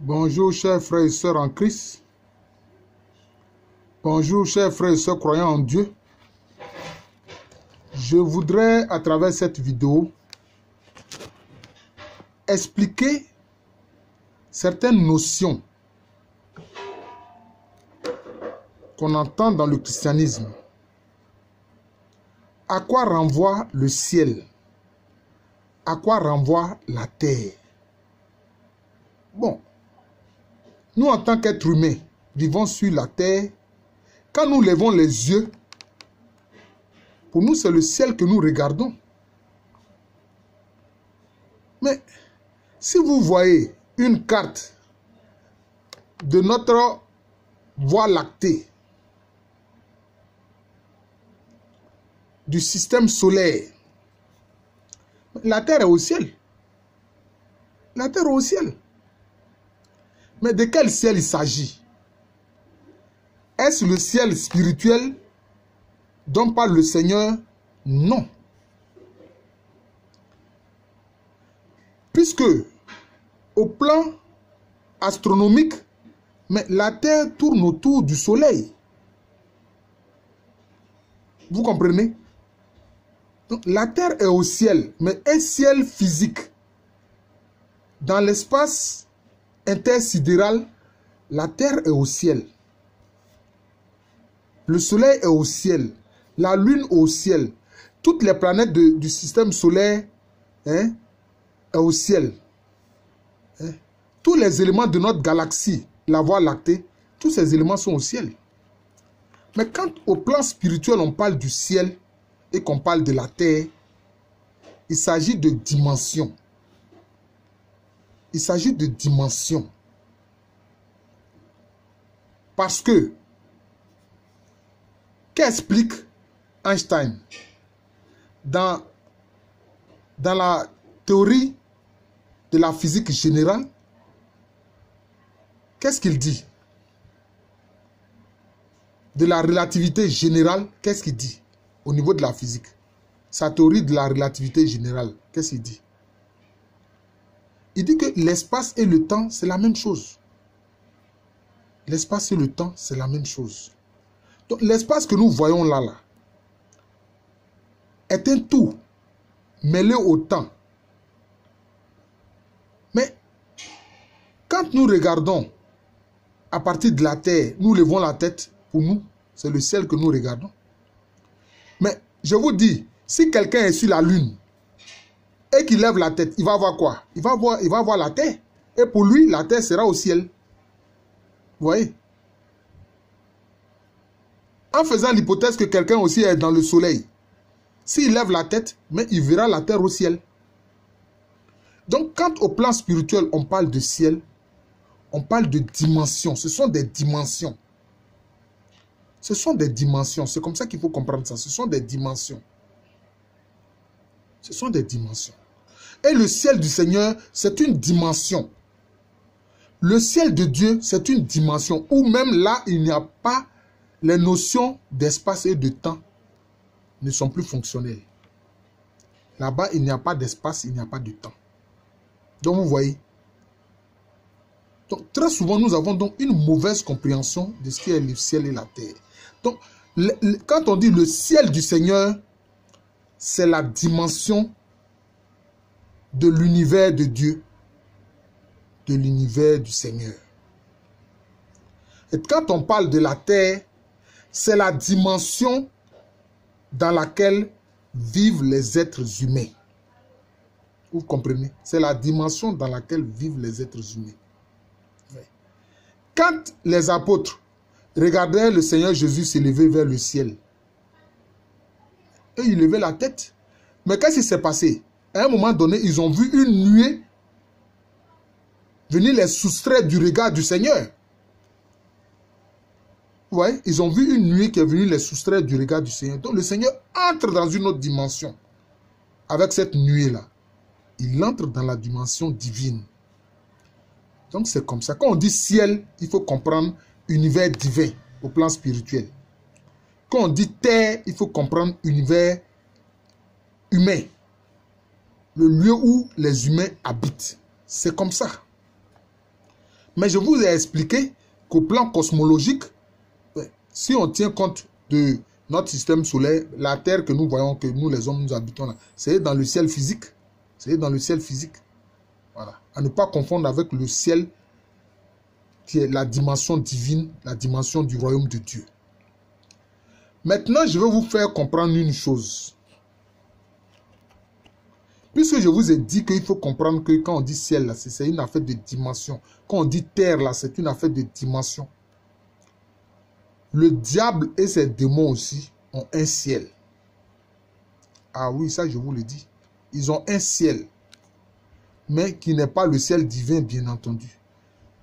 Bonjour chers frères et sœurs en Christ. Bonjour chers frères et sœurs croyants en Dieu. Je voudrais à travers cette vidéo expliquer certaines notions qu'on entend dans le christianisme. À quoi renvoie le ciel? À quoi renvoie la terre? Bon, nous en tant qu'êtres humains vivant sur la terre, quand nous levons les yeux, pour nous c'est le ciel que nous regardons. Mais si vous voyez une carte de notre voie lactée, du système solaire, la terre est au ciel. La terre est au ciel. Mais de quel ciel il s'agit? Est-ce le ciel spirituel dont parle le Seigneur? Non. Puisque au plan astronomique, mais la terre tourne autour du soleil. Vous comprenez? Donc, la terre est au ciel, mais un ciel physique. Dans l'espace intersidéral, la terre est au ciel. Le soleil est au ciel. La lune au ciel. Toutes les planètes du système solaire est au ciel. Tous les éléments de notre galaxie, la Voie lactée, tous ces éléments sont au ciel. Mais quand au plan spirituel on parle du ciel et qu'on parle de la terre, il s'agit de dimensions. Il s'agit de dimensions. Parce que, qu'explique Einstein dans la théorie de la physique générale? Qu'est-ce qu'il dit? De la relativité générale, qu'est-ce qu'il dit au niveau de la physique? Sa théorie de la relativité générale, qu'est-ce qu'il dit? Il dit que l'espace et le temps, c'est la même chose. L'espace et le temps, c'est la même chose. Donc l'espace que nous voyons là, est un tout mêlé au temps. Mais quand nous regardons à partir de la terre, nous levons la tête, pour nous, c'est le ciel que nous regardons. Mais je vous dis, si quelqu'un est sur la lune et qu'il lève la tête, il va voir quoi? Il va voir la terre. Et pour lui, la terre sera au ciel. Vous voyez? En faisant l'hypothèse que quelqu'un aussi est dans le soleil, s'il lève la tête, mais il verra la terre au ciel. Donc, quand au plan spirituel, on parle de ciel, on parle de dimensions. Ce sont des dimensions. Ce sont des dimensions. C'est comme ça qu'il faut comprendre ça. Ce sont des dimensions. Ce sont des dimensions. Et le ciel du Seigneur, c'est une dimension. Le ciel de Dieu, c'est une dimension où même là, il n'y a pas, les notions d'espace et de temps ne sont plus fonctionnelles. Là-bas, il n'y a pas d'espace, il n'y a pas de temps. Donc, vous voyez. Donc, très souvent, nous avons donc une mauvaise compréhension de ce qu'est le ciel et la terre. Donc, quand on dit le ciel du Seigneur, c'est la dimension de l'univers de Dieu, de l'univers du Seigneur. Et quand on parle de la terre, c'est la dimension dans laquelle vivent les êtres humains. Vous comprenez? C'est la dimension dans laquelle vivent les êtres humains. Quand les apôtres regardaient le Seigneur Jésus s'élever vers le ciel, et ils levaient la tête. Mais qu'est-ce qui s'est passé? À un moment donné, ils ont vu une nuée venir les soustraire du regard du Seigneur. Vous voyez? Ils ont vu une nuée qui est venue les soustraire du regard du Seigneur. Donc le Seigneur entre dans une autre dimension. Avec cette nuée-là, il entre dans la dimension divine. Donc c'est comme ça. Quand on dit ciel, il faut comprendre univers divin au plan spirituel. Quand on dit terre, il faut comprendre univers humain. Le lieu où les humains habitent. C'est comme ça. Mais je vous ai expliqué qu'au plan cosmologique, si on tient compte de notre système solaire, la Terre que nous voyons, que nous les hommes nous habitons là, c'est dans le ciel physique. C'est dans le ciel physique. Voilà. À ne pas confondre avec le ciel qui est la dimension divine, la dimension du royaume de Dieu. Maintenant, je vais vous faire comprendre une chose. Puisque je vous ai dit qu'il faut comprendre que quand on dit ciel, là, c'est une affaire de dimension. Quand on dit terre, là, c'est une affaire de dimension. Le diable et ses démons aussi ont un ciel. Ah oui, ça je vous le dis. Ils ont un ciel. Mais qui n'est pas le ciel divin, bien entendu.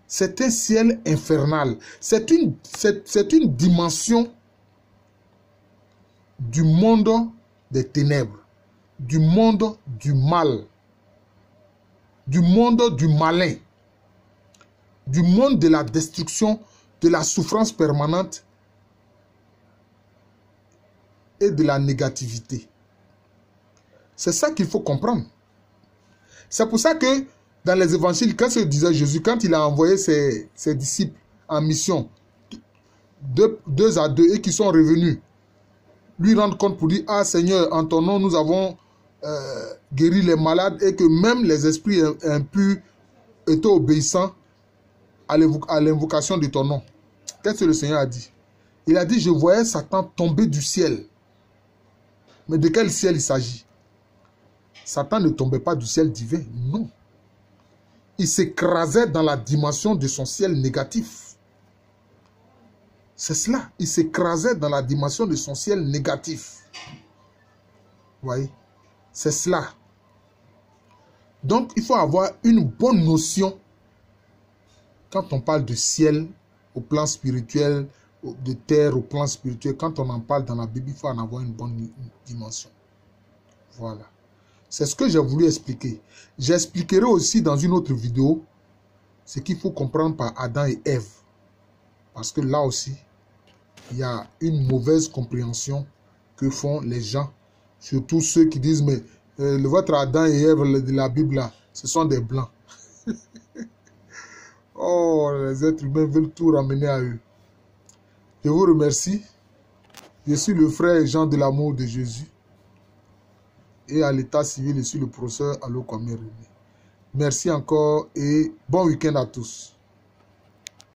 C'est un ciel infernal. C'est une dimension du monde des ténèbres. Du monde du mal. Du monde du malin. Du monde de la destruction, de la souffrance permanente et de la négativité. C'est ça qu'il faut comprendre. C'est pour ça que dans les évangiles, quand se disait Jésus, quand il a envoyé ses disciples en mission, deux à deux, et qui sont revenus, lui rendre compte pour dire, ah Seigneur, en ton nom, nous avons guéri les malades et que même les esprits impurs étaient obéissants à l'invocation de ton nom. Qu'est-ce que le Seigneur a dit? Il a dit, je voyais Satan tomber du ciel. Mais de quel ciel il s'agit? Satan ne tombait pas du ciel divin, non. Il s'écrasait dans la dimension de son ciel négatif. C'est cela. Il s'écrasait dans la dimension de son ciel négatif. Vous voyez? C'est cela. Donc, il faut avoir une bonne notion quand on parle de ciel au plan spirituel, de terre au plan spirituel. Quand on en parle dans la Bible, il faut en avoir une bonne dimension. Voilà. C'est ce que j'ai voulu expliquer. J'expliquerai aussi dans une autre vidéo ce qu'il faut comprendre par Adam et Ève. Parce que là aussi, il y a une mauvaise compréhension que font les gens. Surtout ceux qui disent, mais votre Adam et Ève de la Bible, là, ce sont des blancs. Oh, les êtres humains veulent tout ramener à eux. Je vous remercie. Je suis le frère Jean de l'amour de Jésus. Et à l'état civil, je suis le professeur Allo Kwame René. Merci encore et bon week-end à tous.